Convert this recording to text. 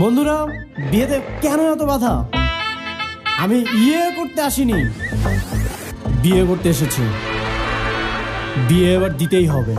বন্ধুরা, বিয়েতে কেন এত বাধা? আমি ইয়ে করতে আসিনি, বিয়ে করতে এসেছি। বিয়ে এবার দিতেই হবে।